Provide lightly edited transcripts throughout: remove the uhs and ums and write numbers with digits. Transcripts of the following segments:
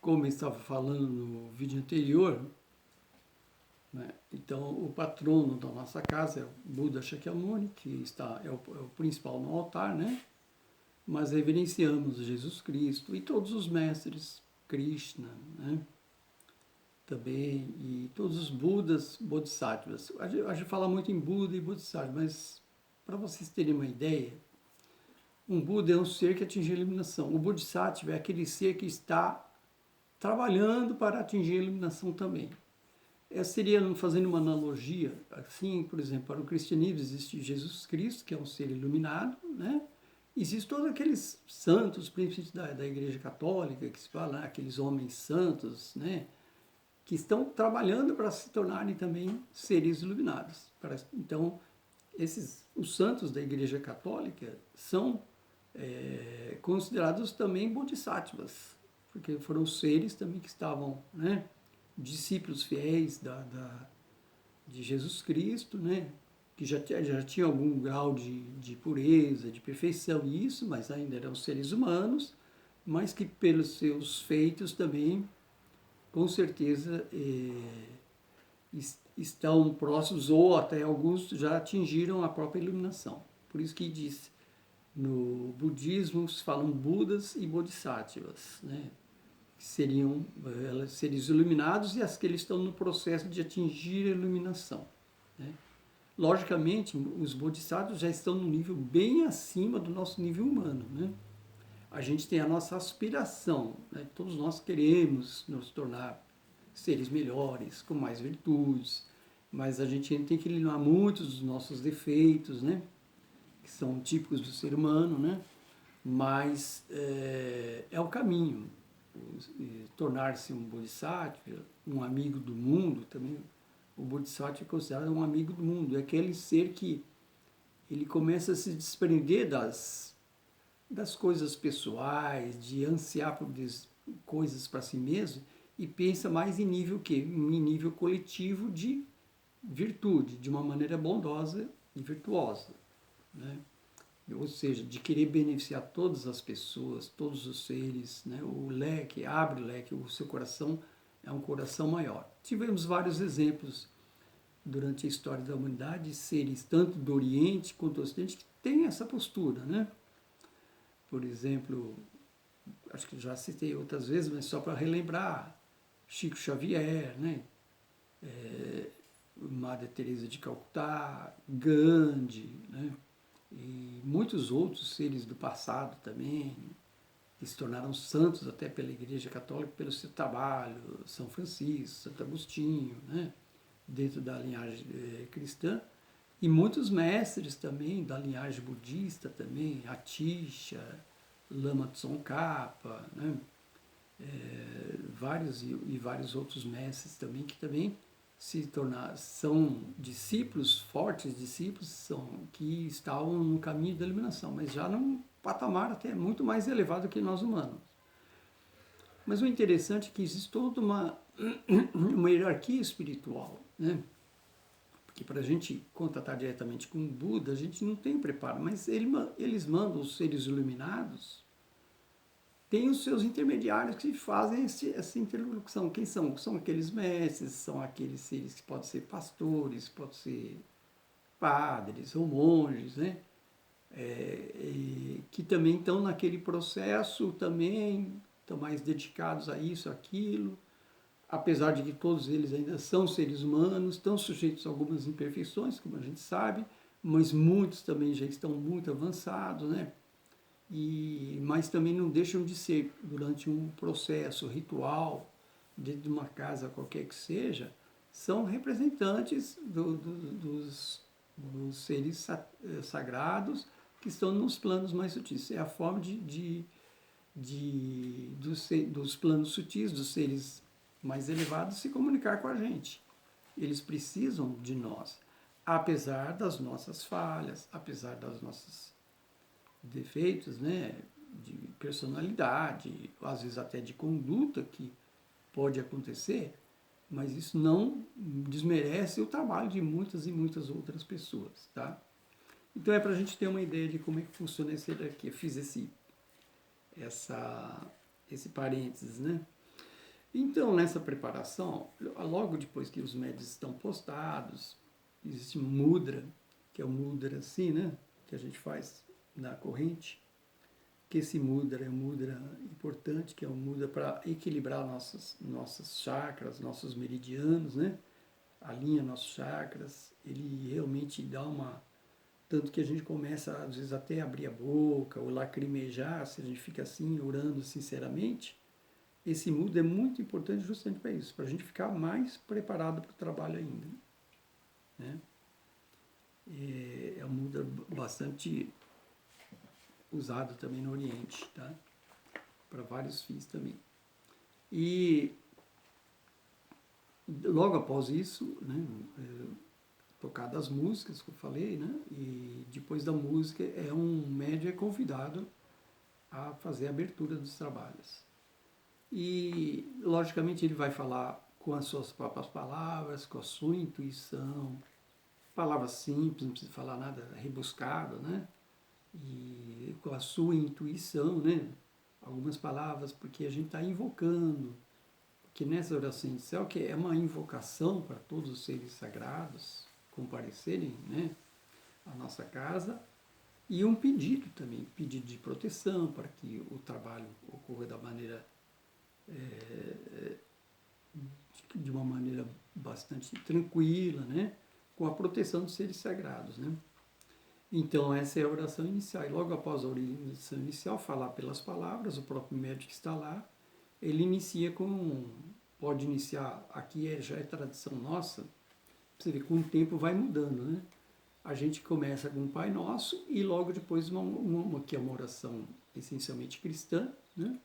como eu estava falando no vídeo anterior, né, então o patrono da nossa casa é o Buda Shakyamuni, que é o principal no altar, né? Mas reverenciamos Jesus Cristo e todos os mestres, Krishna, né? Também, e todos os Budas, Bodhisattvas. A gente fala muito em Buda e Bodhisattva, mas para vocês terem uma ideia, um Buda é um ser que atinge a iluminação. O Bodhisattva é aquele ser que está trabalhando para atingir a iluminação também. Seria, fazendo uma analogia, assim, por exemplo, para o cristianismo existe Jesus Cristo, que é um ser iluminado, né? Existem todos aqueles santos, príncipes da Igreja Católica, que se fala, aqueles homens santos, né? Que estão trabalhando para se tornarem também seres iluminados. Então, os santos da Igreja Católica são considerados também bodhisattvas, porque foram seres também que estavam, né, discípulos fiéis de Jesus Cristo, né, que já tinha algum grau de pureza, de perfeição, isso, mas ainda eram seres humanos, mas que pelos seus feitos também, com certeza, estão próximos, ou até alguns já atingiram a própria iluminação. Por isso que diz, no budismo se falam Budas e Bodhisattvas, né? Que seriam seres iluminados e as que eles estão no processo de atingir a iluminação, né? Logicamente, os Bodhisattvas já estão no nível bem acima do nosso nível humano, né? A gente tem a nossa aspiração, né? Todos nós queremos nos tornar seres melhores, com mais virtudes, mas a gente tem que eliminar muitos dos nossos defeitos, né? Que são típicos do ser humano, né? Mas é o caminho. Tornar-se um bodhisattva, um amigo do mundo, também o bodhisattva é considerado um amigo do mundo, é aquele ser que ele começa a se desprender das coisas pessoais, de ansiar por coisas para si mesmo, e pensa mais em nível que? Em nível coletivo de virtude, de uma maneira bondosa e virtuosa, né? Ou seja, de querer beneficiar todas as pessoas, todos os seres, né? O leque, abre o leque, o seu coração é um coração maior. Tivemos vários exemplos durante a história da humanidade, seres tanto do Oriente quanto do Ocidente que têm essa postura, né? Por exemplo, acho que já citei outras vezes, mas só para relembrar, Chico Xavier, né? Madre Teresa de Calcutá, Gandhi, né? E muitos outros seres do passado também, que se tornaram santos até pela Igreja Católica, pelo seu trabalho, São Francisco, Santo Agostinho, né? Dentro da linhagem cristã, e muitos mestres também da linhagem budista também, Atisha, Lama Tsongkhapa, né? Vários outros mestres também que também são discípulos, fortes discípulos, que estavam no caminho da iluminação, mas já num patamar até muito mais elevado que nós humanos. Mas o interessante é que existe toda uma hierarquia espiritual, né? Porque para a gente contatar diretamente com o Buda, a gente não tem preparo, mas eles mandam os seres iluminados, tem os seus intermediários que fazem essa interlocução. Quem são? São aqueles mestres, são aqueles seres que podem ser pastores, podem ser padres ou monges, né? Que também estão naquele processo, também estão mais dedicados a isso, aquilo, apesar de que todos eles ainda são seres humanos, estão sujeitos a algumas imperfeições, como a gente sabe, mas muitos também já estão muito avançados, né? Mas também não deixam de ser, durante um processo ritual, dentro de uma casa qualquer que seja, são representantes dos seres sagrados que estão nos planos mais sutis. É a forma dos planos sutis, dos seres mais elevados, se comunicar com a gente. Eles precisam de nós, apesar das nossas falhas, apesar das nossas defeitos, né, de personalidade, às vezes até de conduta que pode acontecer, mas isso não desmerece o trabalho de muitas e muitas outras pessoas, tá? Então é para a gente ter uma ideia de como é que funciona esse daqui. Eu fiz esse parênteses, né? Então, nessa preparação, logo depois que os médios estão postados, existe mudra, que é o mudra assim, né? Que a gente faz na corrente, que esse mudra é um mudra importante, que é um mudra para equilibrar nossas chakras, nossos meridianos, né? Alinha nossos chakras, ele realmente dá uma... Tanto que a gente começa, às vezes, até a abrir a boca ou lacrimejar, se a gente fica assim, orando sinceramente. Esse mudra é muito importante justamente para isso, para a gente ficar mais preparado para o trabalho ainda. Né? É um mudra bastante usado também no Oriente, tá? Para vários fins também. E logo após isso, né, tocadas as músicas que eu falei, né, e depois da música um médium é convidado a fazer a abertura dos trabalhos. E logicamente ele vai falar com as suas próprias palavras, com a sua intuição, palavras simples, não precisa falar nada rebuscado, né? E com a sua intuição, né? Algumas palavras, porque a gente está invocando, que nessa oração inicial, que é uma invocação para todos os seres sagrados comparecerem, né, à nossa casa, e um pedido também, pedido de proteção para que o trabalho ocorra da maneira de uma maneira bastante tranquila, né, com a proteção dos seres sagrados, né. Então essa é a oração inicial. E logo após a oração inicial, falar pelas palavras, o próprio médico que está lá, ele inicia pode iniciar, aqui já é tradição nossa, você vê que com o tempo vai mudando, né? A gente começa com o Pai Nosso e logo depois que é uma oração essencialmente cristã, né?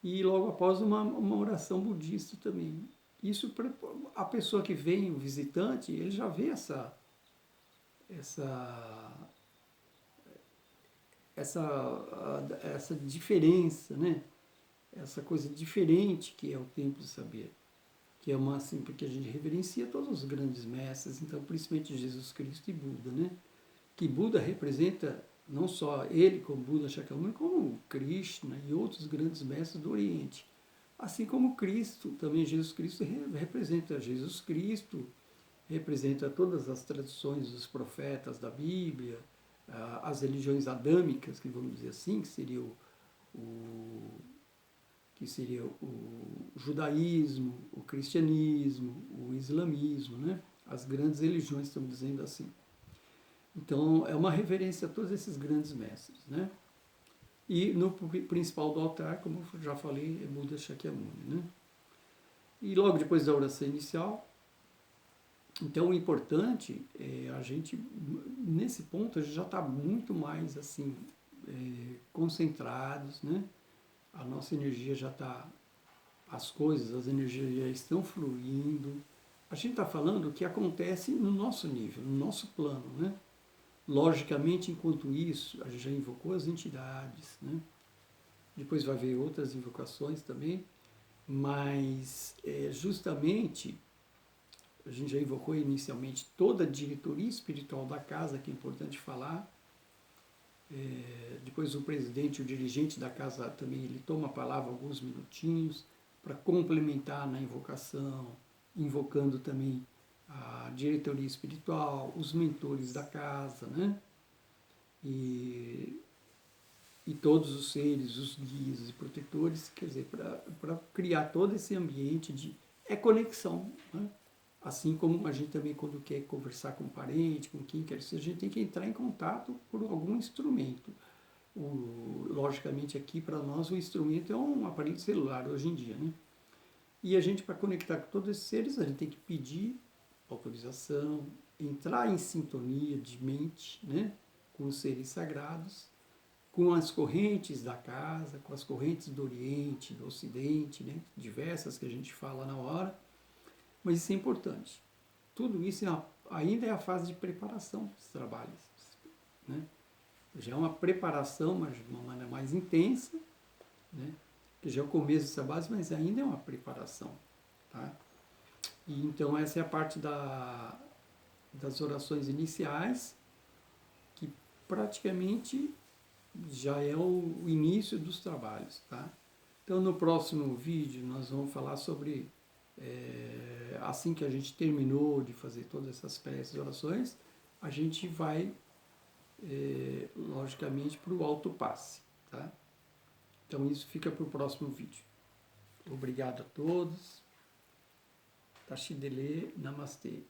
E logo após uma oração budista também. Isso, a pessoa que vem, o visitante, ele já vê essa, essa diferença, né? Essa coisa diferente que é o Templo do Saber, que é uma assim, porque a gente reverencia todos os grandes mestres, então principalmente Jesus Cristo e Buda, né? Que Buda representa não só ele como Buda Shakyamuni, como Krishna e outros grandes mestres do Oriente. Assim como Cristo, também Jesus Cristo representa Jesus Cristo, representa todas as tradições dos profetas da Bíblia, as religiões adâmicas, que vamos dizer assim, o que seria o judaísmo, o cristianismo, o islamismo, né? As grandes religiões, estamos dizendo assim. Então, é uma reverência a todos esses grandes mestres, né? E no principal do altar, como eu já falei, é Buda Shakyamuni, né? E logo depois da oração inicial, então o importante é a gente, nesse ponto, a gente já está muito mais, assim, concentrados, né? A nossa energia já está, as energias já estão fluindo. A gente está falando o que acontece no nosso nível, no nosso plano, né? Logicamente, enquanto isso, a gente já invocou as entidades, né? Depois vai haver outras invocações também, mas justamente a gente já invocou inicialmente toda a diretoria espiritual da casa, que é importante falar. Depois o presidente, o dirigente da casa também, ele toma a palavra alguns minutinhos para complementar na invocação, invocando também a diretoria espiritual, os mentores da casa, né? E todos os seres, os guias e protetores, quer dizer, para criar todo esse ambiente de conexão, né? Assim como a gente também, quando quer conversar com um parente, com quem quer seja, a gente tem que entrar em contato por algum instrumento. Logicamente, aqui para nós, o instrumento é um aparelho celular hoje em dia, né? E a gente, para conectar com todos esses seres, a gente tem que pedir autorização, entrar em sintonia de mente, né? Com os seres sagrados, com as correntes da casa, com as correntes do Oriente, do Ocidente, né? Diversas que a gente fala na hora. Mas isso é importante. Tudo isso ainda é a fase de preparação dos trabalhos, né? Já é uma preparação, mas de uma maneira mais intensa, né? Que já é o começo dessa base, mas ainda é uma preparação, tá? E então essa é a parte das orações iniciais, que praticamente já é o início dos trabalhos, tá? Então, no próximo vídeo, nós vamos falar sobre, assim que a gente terminou de fazer todas essas preces e orações, a gente vai, logicamente, para o autopasse, tá? Então, isso fica para o próximo vídeo. Obrigado a todos. Tashidele, Namastê.